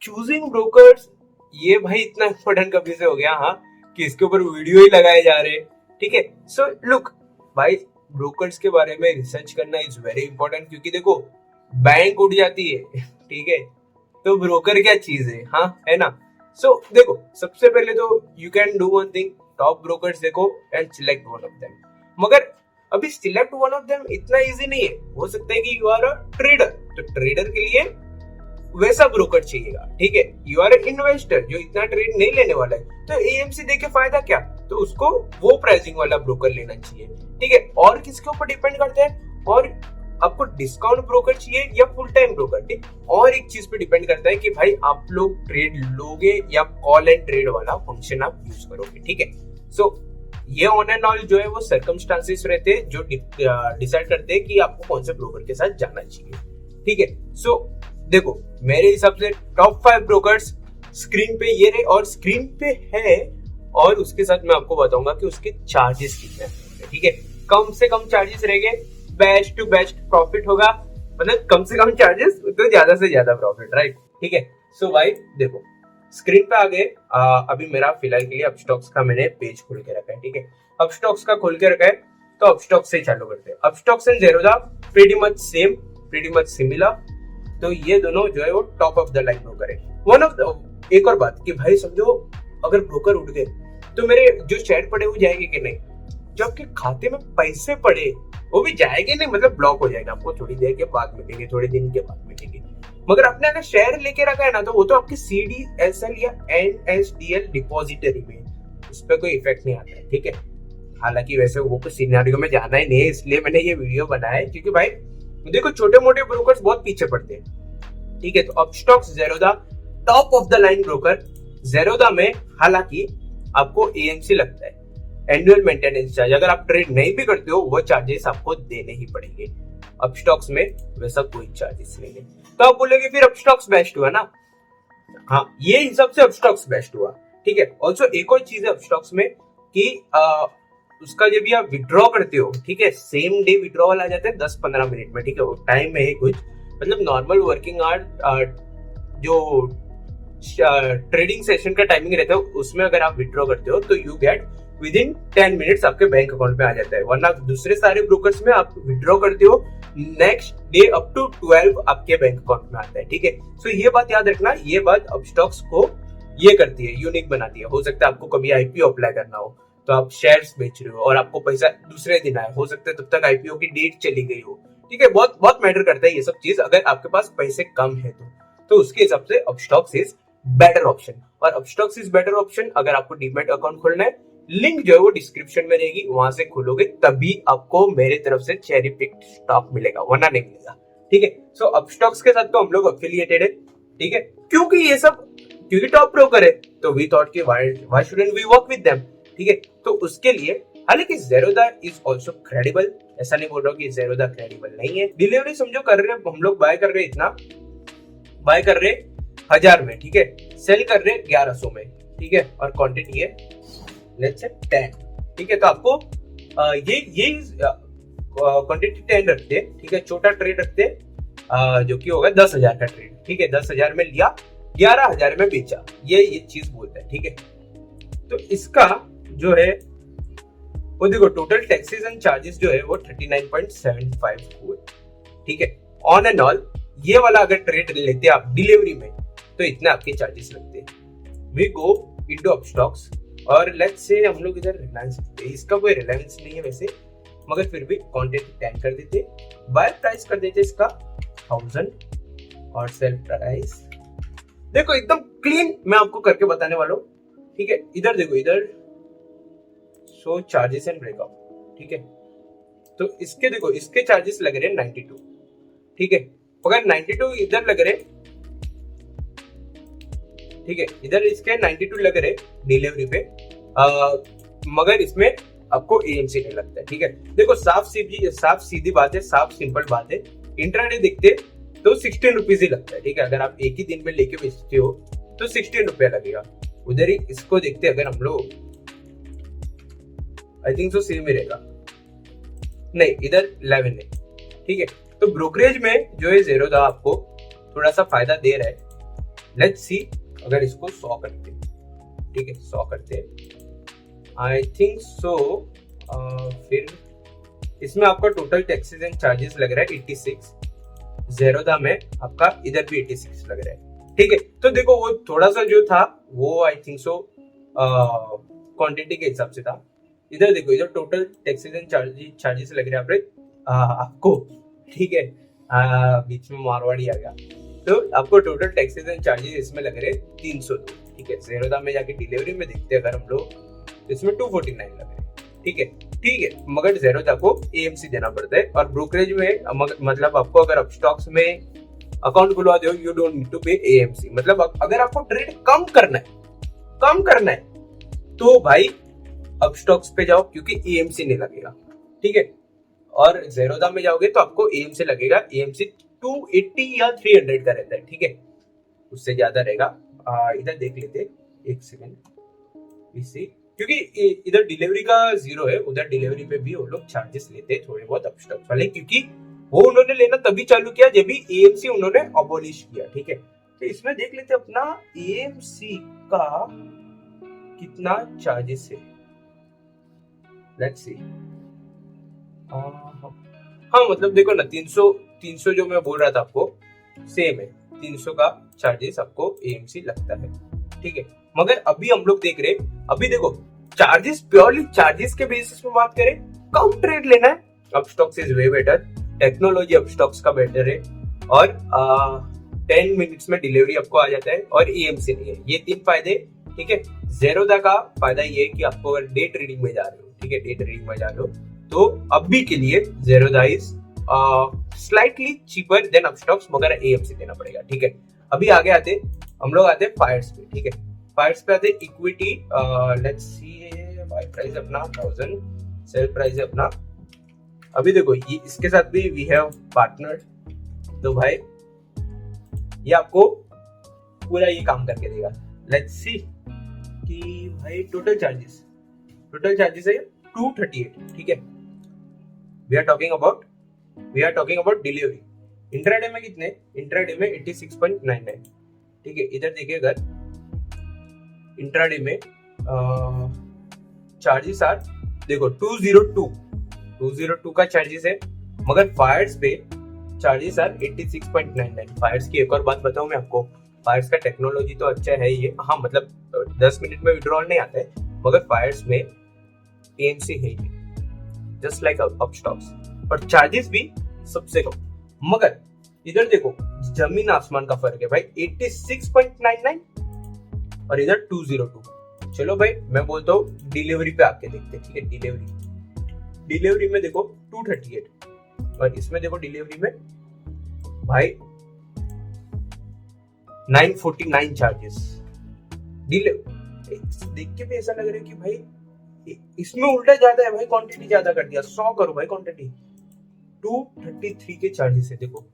Choosing brokers, ये भाई इतना इंपॉर्टेंट कभी से हो गया हाँ कि इसके ऊपर वीडियो ही लगाए जा रहे हैं। ठीक है, सो लुक भाई, ब्रोकर्स के बारे में रिसर्च करना इज वेरी इंपॉर्टेंट, क्योंकि देखो बैंक उठ जाती है ठीक है, तो ब्रोकर क्या चीज है, हाँ है ना। सो देखो, सबसे पहले तो you can do one thing, top brokers देखो and select one of them. मगर अभी सिलेक्ट वन ऑफ देम इतना इजी नहीं है, हो सकता है कि यू आर अ ट्रेडर, तो ट्रेडर के लिए वैसा ब्रोकर चाहिएगा। ठीक है, यू आर इन्वेस्टर जो इतना ट्रेड नहीं लेने वाला है, तो एएमसी देके फायदा क्या, तो उसको वो प्राइसिंग वाला ब्रोकर लेना चाहिए। ठीक है, और किसके ऊपर डिपेंड करते हैं, और आपको डिस्काउंट ब्रोकर चाहिए या फुल टाइम ब्रोकर। ठीक, और एक चीज पे डिपेंड करता है कि भाई आप लोग ट्रेड लोगे या कॉल एंड ट्रेड वाला फंक्शन आप यूज करोगे। ठीक है, सो ये ऑन एंड ऑल जो है वो सर्कमस्टांसेस रहते हैं जो डिसाइड करते हैं कि आपको कौन से ब्रोकर के साथ जाना चाहिए। ठीक है, सो देखो मेरे हिसाब से टॉप 5 ब्रोकर्स स्क्रीन पे ये रहे, और स्क्रीन पे है, और उसके साथ मैं आपको बताऊंगा कि उसके चार्जेस कितने हैं। ठीक है, कम से कम चार्जेस रहेंगे, बेस्ट टू बेस्ट प्रॉफिट होगा, मतलब कम से कम चार्जेस तो ज्यादा से ज्यादा प्रॉफिट, राइट। ठीक है, सो भाई देखो स्क्रीन पे आ गए। अभी मेरा फिलहाल के लिए अपस्टॉक्स का मैंने पेज खोल के रखा है। ठीक है, अपस्टॉक्स का खोल के रखा है, तो अपस्टॉक्स से चालू करते हैं। Upstox and Zerodha pretty much same, pretty much similar, तो ये दोनों जो है वो top of the line broker है। वन ऑफ द एक और बात कि भाई समझो अगर ब्रोकर उठ गए तो मेरे जो शेयर पड़े वो जाएंगे कि नहीं, जो आपके खाते में पैसे पड़े वो भी जाएंगे नहीं, मतलब ब्लॉक हो जाएगा, आपको थोड़ी देर के बाद मिलेंगे, थोड़े दिन के बाद मिलेंगे। मगर आपने अगर शेयर लेके रखा है ना, तो वो तो आपके CDSL या NSDL डिपॉजिटरी में, उस पर कोई इफेक्ट नहीं आता है। ठीक है, हालांकि वैसे वो कुछ सिनेरियो में जाना ही नहीं है, इसलिए मैंने ये वीडियो बनाया है, क्योंकि भाई देखो छोटे मोटे ब्रोकर्स बहुत पीछे पड़ते हैं। ठीक है, तो Upstox Zerodha top of the line broker. Zerodha में हालांकि आपको एएमसी लगता है, एनुअल मेंटेनेंस चार्ज, अगर आप ट्रेड नहीं भी करते हो वो चार्जेस आपको देने ही पड़ेंगे। अपस्टॉक्स में वैसा कोई चार्जेस नहीं है, तो आप बोलोगे फिर अपस्टॉक्स बेस्ट हुआ ना, हाँ ये हिसाब से अपस्टॉक्स बेस्ट हुआ। ठीक है, ऑल्सो एक और चीज है अपस्टॉक्स में कि उसका जब भी आप विड्रॉ करते हो, ठीक है, सेम डे विड्रॉवल आ जाता है 10-15 मिनट में। ठीक है, वो टाइम है कुछ, मतलब नॉर्मल वर्किंग आवर जो ट्रेडिंग सेशन का टाइमिंग रहता है उसमें अगर आप विड्रॉ करते हो तो you get with in 10 minutes आपके बैंक अकाउंट में आ जाता है। वरना दूसरे सारे ब्रोकर्स में आप विड्रॉ करते हो नेक्स्ट डे अप टू 12 आपके बैंक अकाउंट में आता है। ठीक है, सो ये बात याद रखना, ये बात अपस्टॉक्स को ये करती है, यूनिक बनाती है। हो सकता है आपको कभी आईपीओ अप्लाई करना हो, तो आप शेयर्स बेच रहे हो और आपको पैसा दूसरे दिन आए, हो सकता है तब तक आईपीओ की डेट चली गई हो। ठीक है, बहुत बहुत मैटर करता है ये सब चीज, अगर आपके पास पैसे कम है तो उसके हिसाब से अपस्टॉक्स इज बेटर ऑप्शन। और अपस्टॉक्स इज बेटर ऑप्शन अगर आपको डीमैट अकाउंट खोलना है, लिंक जो है वो डिस्क्रिप्शन में रहेगी, वहां से खोलोगे तभी आपको मेरे तरफ से चेरी पिक्ड स्टॉक मिलेगा, वरना नहीं मिलेगा। ठीक है, सो अपस्टॉक्स के साथ तो हम लोग अफिलिएटेड है। ठीक है, क्योंकि ये सब क्योंकि टॉप ब्रोकर है, तो वी थॉट कि why shouldn't we work with them. ठीक है, तो उसके लिए हालांकि ज़ेरोधा इज आल्सो क्रेडिबल, ऐसा नहीं बोल रहा हूँ कि ज़ेरोधा क्रेडिबल नहीं है। डिलीवरी समझो कर रहे हैं हम लोग, बाय कर रहे हैं, इतना बाय कर रहे 1000 में, ठीक है, सेल कर रहे 1100 में। ठीक है, और क्वांटिटी है लेट्स से 10। ठीक है, तो आपको ये क्वांटिटी 10 रखते हैं। ठीक है, छोटा ट्रेड रखते हैं जो कि होगा 10,000 का ट्रेड। ठीक है, 10,000 में लिया, 11,000 में बेचा, ये चीज बोलता है। ठीक है, तो इसका जो है वो देखो टोटल टैक्सेस एंड चार्जेस जो है वो 39.75 हुए। ठीक है, ऑन एंड ऑल ये वाला अगर ट्रेड लेते हैं आप डिलीवरी में तो इतने आपके चार्जेस लगते हैं। वी गो इनटू अपस्टॉक्स और लेट्स से हम लोग इधर रिलायंस, इसका कोई रिलायंस नहीं है वैसे, मगर फिर भी क्वांटिटी 10 कर देते, बाय प्राइस कर देते इसका 1000 और सेल प्राइस देखो एकदम क्लीन मैं आपको करके बताने वाला हूँ। ठीक है, इधर देखो, इधर शो चार्जेस एंड ब्रेकअप। ठीक है, तो इसके देखो इसके चार्जेस लग रहे हैं 92। ठीक है, अगर 92 इधर लग रहे, ठीक है, इधर इसके 92 लग रहे डिलीवरी पे, मगर इसमें आपको एएमसी नहीं लगता है। ठीक है, देखो साफ सीधी बात है, साफ सिंपल बात है। इंट्राडे देखते तो 16 रुपीज ही लगता है। ठीक है, अगर आप एक ही दिन में लेके बेचते हो तो 16 रुपया लगेगा। उधर ही इसको देखते अगर हम लोग, आई थिंक सो सेम ही रहेगा, नहीं इधर 11 है। ठीक है, तो ब्रोकरेज में जो है ज़ेरोधा आपको थोड़ा सा फायदा दे रहा है, लेट्स सी अगर इसको 100 करते, ठीक है 100 करते, आई थिंक सो, फिर इसमें आपका टोटल टैक्सेस एंड चार्जेस लग रहा है 86, ज़ेरोधा में आपका इधर भी 86 लग रहा है, ठीक है। तो देखो वो थोड़ा सा जो था वो आई थिंक सो क्वांटिटी के हिसाब से था। इधर देखो, इधर टोटल टैक्सेस एंड चार्जेस लग रहे हैं आपको, ठीक है, बीच में मारवाड़ी आ गया, तो आपको टोटल टैक्सेस एंड चार्जेस इसमें लग रहे 302, ठीक है। ज़ेरोधा में जाके डिलीवरी में देखते हैं अगर हम लोग, तो इसमें 249 लग रहे हैं, ठीक है, ठीक है। मगर ज़ेरोधा को एएमसी देना पड़ता है, और ब्रोकरेज में मतलब आपको अगर अपस्टॉक्स में अकाउंट खुलवा दो, यू डोंट नीड टू पे एएमसी। मतलब अगर आपको ट्रेड कम करना है तो भाई अपस्टॉक्स पे जाओ, क्योंकि एएमसी नहीं लगेगा, ठीक है। और ज़ेरोधा में जाओगे तो आपको एएमसी लगेगा, एएमसी 280 या 300 का रहता है, ठीक है, उससे ज्यादा रहेगा। इधर देख लेते एक सेकंड, इसी क्योंकि इधर डिलीवरी का 0 है, उधर डिलीवरी पे भी वो लोग चार्जेस लेते हैं थोड़े बहुत अपस्टॉक्स वाले, क्योंकि वो उन्होंने लेना तभी चालू किया जब भी एएमसी उन्होंने अबॉलिश किया, ठीक है। तो इसमें देख लेते अपना एएमसी का कितना चार्जेस है, लेट्स सी। हाँ मतलब देखो ना, 300 जो मैं बोल रहा था आपको सेम है, 300 का चार्जेस आपको एएमसी लगता है, ठीक है। मगर अभी हम लोग देख रहे, अभी देखो चार्जेस, प्योरली चार्जेस के बेसिस पे बात करें, कम ट्रेड लेना है, Upstox is way better, technology Upstox का बेटर है, और 10 मिनट्स में डिलीवरी आपको आ जाता है, और एएमसी नहीं है। ये 3 फायदे, ठीक है। ज़ेरोधा का फायदा ये है कि आपको अगर डे ट्रेडिंग में जा रहे हो, ठीक है, डे ट्रेडिंग में जा रहे हो, तो अभी के लिए Zerodha is slightly cheaper than Upstox, मगर एएमसी देना पड़ेगा, ठीक है। अभी आगे आते हम लोग आते फायर्स पे, ठीक है। फायर्स पे आते equity, let's see, buy price अपना 1000, सेल प्राइस है अपना, अभी देखो ये इसके साथ भी वी हैव पार्टनर, तो भाई ये आपको पूरा ये काम करके देगा। लेट्स सी कि भाई टोटल चार्जेस है 238, ठीक है। We are talking about delivery. Intraday में कितने, इंट्राडे में 86.99, ठीक है। इधर देखिए अगर इंट्राडे में चार्जेस आर देखो 202 का चार्जेस है, मगर फायर्स पे चार्जेस आर 86.99। फायर्स की एक और बात बताऊं मैं आपको, फायर्स का टेक्नोलॉजी तो अच्छा है ये, हाँ मतलब 10 मिनट में विड्रॉल नहीं आता है, मगर फायर्स में एएमसी है ही, जस्ट लाइक अपस्टॉक्स, और चार्जेस भी सबसे कम। मगर इधर देखो जमीन आसमान का फर्क है भाई, 86.99 और इधर 202। चलो भाई मैं बोलता हूँ डिलीवरी पे आके देखते हैं, ठीक है। डिलीवरी में देखो 238, और इसमें देखो डिलीवरी में भाई 949 चार्जेस। देख के भी ऐसा लग रहा है कि भाई इसमें उल्टा ज्यादा है भाई, क्वांटिटी ज्यादा कर दिया, 100 करो भाई क्वांटिटी, 233 के चार्जेस है देखो।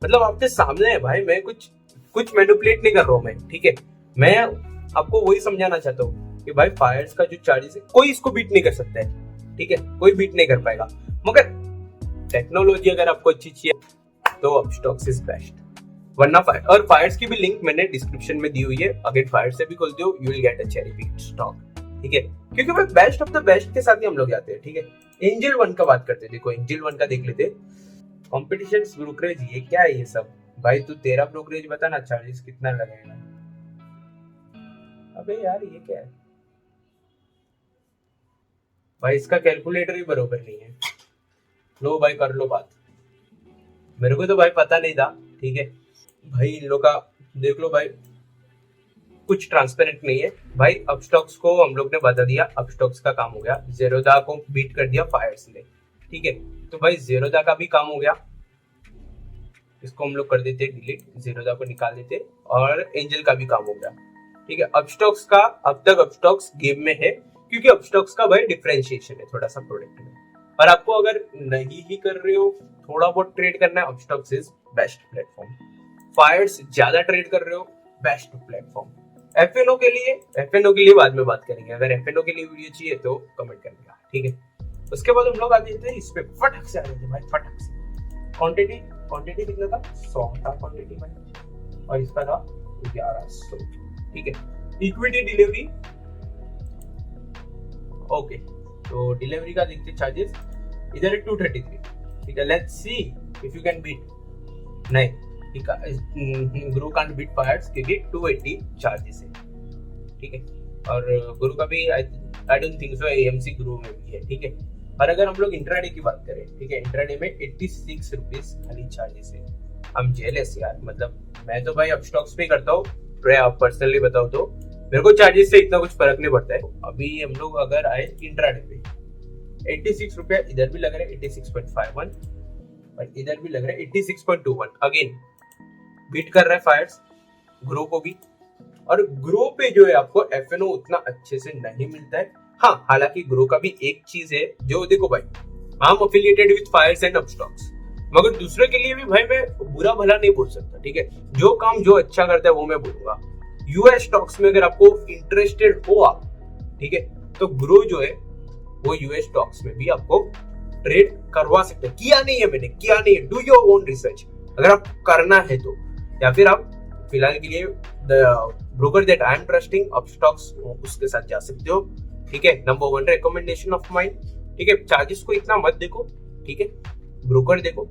मतलब आपके सामने है भाई, मैं कुछ मैनिपुलेट नहीं कर रहा हूं मैं, ठीक है। मैं आपको वही समझाना चाहता हूँ कि भाई फायर्स का जो चार्जेस है कोई इसको बीट नहीं कर सकता है, ठीक है, कोई बीट नहीं कर पाएगा। मगर टेक्नोलॉजी अगर आपको अच्छी चाहिए तो अपस्टॉक्स इज बेस्ट, वरना और फायर्स की भी लिंक मैंने डिस्क्रिप्शन में दी हुई है, अगर फायर से भी खोलते हो you will get a cherry picked stock, ठीक है। क्योंकि भाई बेस्ट ऑफ द बेस्ट के साथ ही हम लोग जाते हैं, ठीक है। एंजल वन का बात करते हैं, देखो एंजल वन का देख लेते, कॉम्पिटिशन ब्रोकरेज, ये क्या है ये सब भाई, तू तेरा ब्रोकरेज बता ना, चार्जेस कितना लगेगा। अबे यार ये क्या है भाई, इसका कैलकुलेटर ही बरोबर नहीं है। लो भाई कर लो बात, मेरे को तो भाई पता नहीं था, ठीक है भाई। इन लोग का देख लो भाई, कुछ ट्रांसपेरेंट नहीं है भाई। अपस्टॉक्स को हम लोग ने बता दिया, अपस्टॉक्स का काम हो गया, ज़ेरोधा को बीट कर दिया फायर्स ने, ठीक है। तो भाई ज़ेरोधा का भी काम हो गया, इसको हम लोग कर देते डिलीट, ज़ेरोधा को निकाल देते, और एंजल का भी काम हो गया, ठीक है। अपस्टॉक्स का अब तक अपस्टॉक्स गेम में है, क्योंकि अपस्टॉक्स का भाई डिफरेंशिएशन है थोड़ा सा प्रोडक्ट में, और आपको अगर नहीं ही कर रहे हो, थोड़ा बहुत ट्रेड करना है, Upstox is best platform. Fyers ज्यादा ट्रेड कर रहे हो, बेस्ट प्लेटफॉर्म। एफएनओ के लिए बाद में बात करेंगे, अगर एफएनओ के लिए वीडियो चाहिए तो कमेंट करिएगा, ठीक है। उसके बाद हम लोग आ जाते हैं इस पे, फटक से आ जाते हैं भाई, फटक से। क्वांटिटी क्वांटिटी कितना था, 100 था क्वांटिटी में, और इसका था 1100। ठीक है, इक्विटी डिलीवरी, ओके, तो डिलीवरी का देखते चार्जेस, इधर है 233। ठीक है, let's see if you can beat. नहीं, गुरु कांट बीट फायर्स क्योंकि 280 चार्जेस है। ठीक है, और गुरु का भी I don't think so AMC गुरु में भी है। ठीक है, और अगर हम लोग इंट्राडे की बात करें, ठीक है, इंट्राडे में 86 रुपीज खाली चार्जेस है। हम जेलस यार, मतलब मैं तो भाई अपस्टॉक्स पे करता हूँ, पर्सनली बताओ तो मेरे को चार्जेस से इतना कुछ फर्क नहीं पड़ता है। अभी हम लोग अगर आए इंट्राडे पे, 86 रुपया इधर भी लग रहा है 86.51, और इधर भी लग रहा है 86.21। अगेन बीट कर रहा है फायर्स ग्रो को भी, और ग्रो पे जो है आपको एफएनओ उतना अच्छे से नहीं मिलता है। हाँ, हालांकि ग्रो का भी एक चीज है जो, देखो भाई, I am affiliated with Fyers and Upstox, मगर दूसरे के लिए भी भाई मैं बुरा भला नहीं बोल सकता। ठीक है, जो काम जो अच्छा करता है वो मैं बोलूंगा। यूएस स्टॉक्स में अगर आपको इंटरेस्टेड हो आप, ठीक है, तो ग्रो जो है वो यूएस स्टॉक्स में भी आपको ट्रेड करवा सकते हैं। किया नहीं है मैंने, किया नहीं है, डू योर ओन रिसर्च अगर आप करना है तो, या फिर आप फिलहाल के लिए broker that I am trusting Upstox, उसके साथ जा सकते हो। ठीक है, नंबर 1 रिकमेंडेशन ऑफ माइन। ठीक है, चार्जेस को इतना मत देखो, ठीक है, ब्रोकर देखो,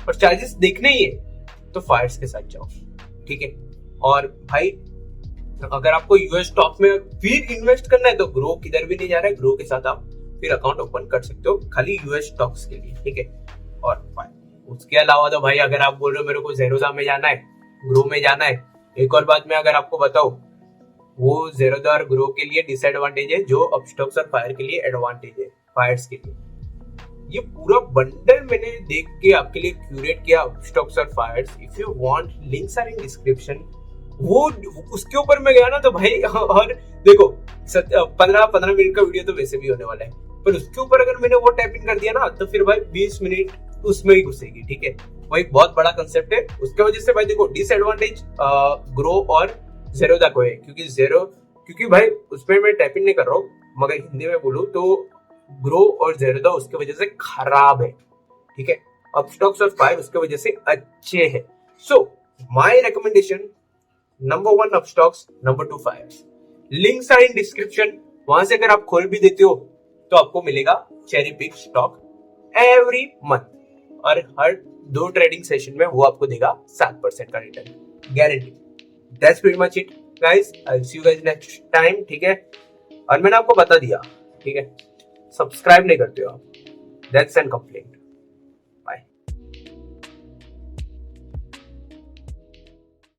और चार्जेस देखने ही है तो फायर्स के साथ जाओ। ठीक है, और भाई अगर आपको यूएस स्टॉक में फिर इन्वेस्ट करना है तो ग्रो किधर भी नहीं जा रहा है, ग्रो के साथ आप फिर अकाउंट ओपन कर सकते हो खाली यूएस स्टॉक्स के लिए। ठीक है, और उसके अलावा तो भाई अगर आप बोल रहे हो मेरे को जेरोदा में जाना है, ग्रो में जाना है, एक और बात मैं अगर आपको बताऊं, वो जेरोदा और ग्रो के लिए डिसएडवांटेज है जो अपस्टॉक्स और फायर के लिए एडवांटेज है, फायर्स के लिए। ये पूरा बंडल मैंने देख के आपके लिए क्यूरेट किया, अपस्टॉक्स और Fyers. If you want, links are in description. वो उसके ऊपर मैं गया ना तो भाई, और देखो 15 मिनट का वीडियो तो वैसे भी होने वाला है, पर उसके ऊपर अगर मैंने वो टाइप इन कर दिया ना तो फिर भाई 20 मिनट उसमें ही घुसेगी। ठीक है, वो एक बहुत बड़ा कंसेप्ट है, उसके वजह से भाई देखो डिसएडवांटेज ग्रो और जेरोदा को है, क्योंकि भाई उसमें मैं टाइप इन नहीं कर रहा हूँ, मगर हिंदी में बोलूँ तो ग्रो और जेरोदा उसके वजह से खराब है। ठीक है, अपस्टॉक्स और फायर उसके वजह से अच्छे है। So my recommendation, number 1 Upstox, number 2 Fyers. Links are in description, वहां से अगर आप खोल भी देते हो तो आपको मिलेगा cherry pick stock every month, और हर 2 ट्रेडिंग सेशन में वो आपको देगा 7% का return guarantee. That's pretty much it guys, I will see you guys next time. ठीक है, और मैंने आपको बता दिया, ठीक है, सब्सक्राइब नहीं करते हो आप, दैट्स एन कंप्लेंट।